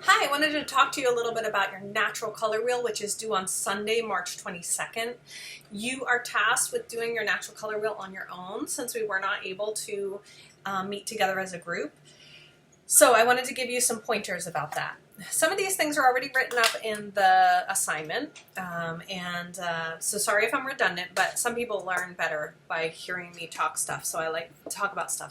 Hi, I wanted to talk to you a little bit about your natural color wheel, which is due on Sunday, March 22nd. You are tasked with doing your natural color wheel on your own since we were not able to meet together as a group. So I wanted to give you some pointers about that. Some of these things are already written up in the assignment, so sorry if I'm redundant, but some people learn better by hearing me talk about stuff,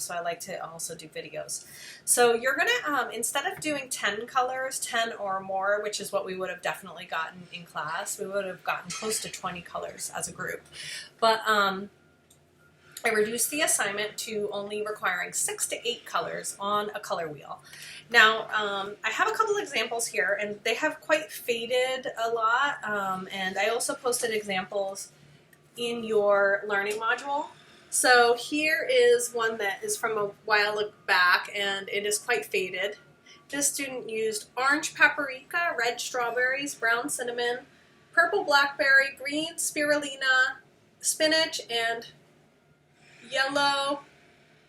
so I like to also do videos. So you're gonna, instead of doing 10 colors, 10 or more, which is what we would have definitely gotten in class, we would have gotten close to 20 colors as a group. But I reduced the assignment to only requiring 6 to 8 colors on a color wheel. Now, I have a couple examples here, and they have quite faded a lot, and I also posted examples in your learning module. So here is one that is from a while back, and it is quite faded. This student used orange paprika, red strawberries, brown cinnamon, purple blackberry, green spirulina, spinach, and yellow,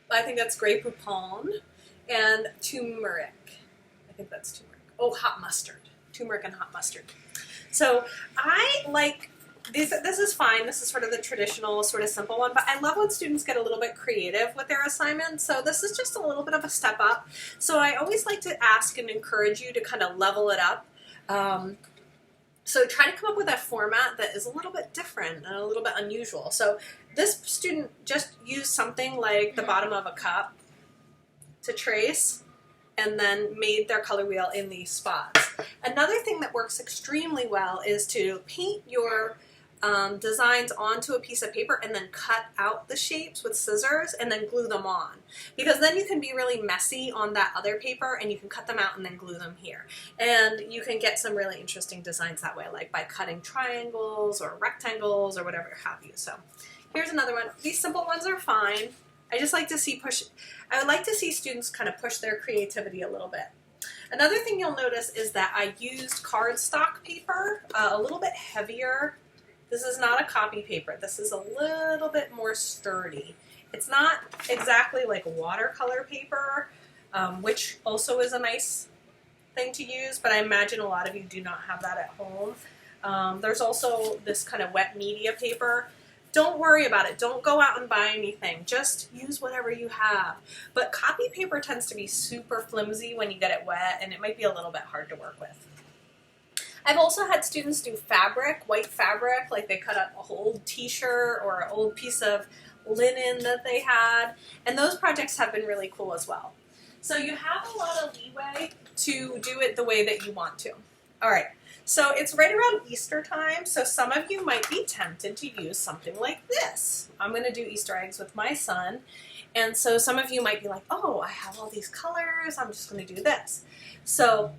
I think that's Grey Poupon, and turmeric. I think that's turmeric. Oh, hot mustard. Turmeric and hot mustard. So I like these. This is fine. This is sort of the traditional, sort of simple one, but I love when students get a little bit creative with their assignments. So this is just a little bit of a step up. So I always like to ask and encourage you to kind of level it up. So try to come up with a format that is a little bit different and a little bit unusual. So this student just used something like the bottom of a cup to trace and then made their color wheel in these spots. Another thing that works extremely well is to paint your designs onto a piece of paper and then cut out the shapes with scissors and then glue them on. Because then you can be really messy on that other paper and you can cut them out and then glue them here. And you can get some really interesting designs that way, like by cutting triangles or rectangles or whatever have you. So here's another one. These simple ones are fine. I just like to see I would like to see students kind of push their creativity a little bit. Another thing you'll notice is that I used cardstock paper, a little bit heavier. This is not a copy paper. This is a little bit more sturdy. It's not exactly like watercolor paper, which also is a nice thing to use, but I imagine a lot of you do not have that at home. There's also this kind of wet media paper. Don't worry about it. Don't go out and buy anything. Just use whatever you have. But copy paper tends to be super flimsy when you get it wet, and it might be a little bit hard to work with. I've also had students do fabric, white fabric, like they cut up a whole t-shirt or an old piece of linen that they had, and those projects have been really cool as well. So you have a lot of leeway to do it the way that you want to. All right, so it's right around Easter time, so some of you might be tempted to use something like this. I'm going to do Easter eggs with my son, and so some of you might be like, oh, I have all these colors, I'm just going to do this. So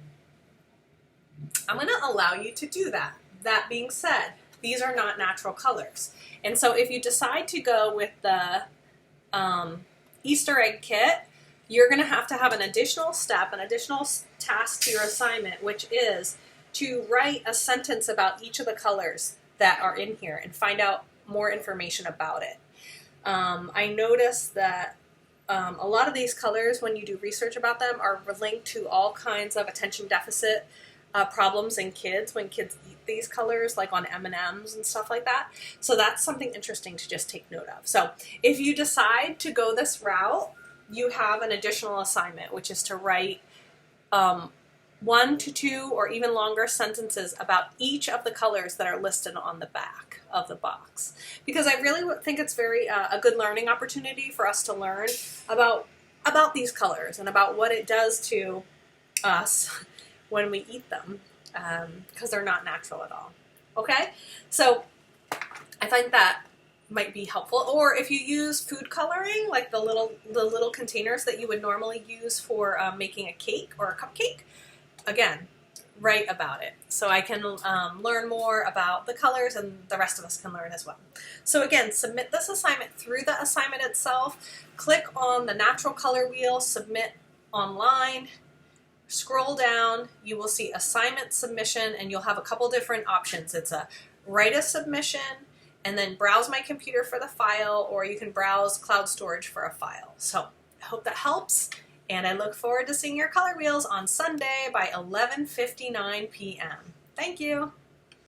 I'm going to allow you to do that. That being said, these are not natural colors. And so if you decide to go with the Easter egg kit, you're going to have an additional step, an additional task to your assignment, which is to write a sentence about each of the colors that are in here and find out more information about it. I noticed that a lot of these colors, when you do research about them, are linked to all kinds of attention deficit problems in kids when kids eat these colors, like on M&Ms and stuff like that. So that's something interesting to just take note of. So if you decide to go this route, you have an additional assignment, which is to write 1 to 2 or even longer sentences about each of the colors that are listed on the back of the box. Because I really think it's very a good learning opportunity for us to learn about these colors and about what it does to us when we eat them, because they're not natural at all. Okay, so I think that might be helpful. Or if you use food coloring, like the little containers that you would normally use for making a cake or a cupcake, again, write about it. So I can learn more about the colors, and the rest of us can learn as well. So again, submit this assignment through the assignment itself. Click on the natural color wheel, submit online. Scroll down, you will see assignment submission, and you'll have a couple different options. It's a write a submission, and then browse my computer for the file, or you can browse cloud storage for a file. So I hope that helps, And I look forward to seeing your color wheels on Sunday by 11:59 p.m. Thank you.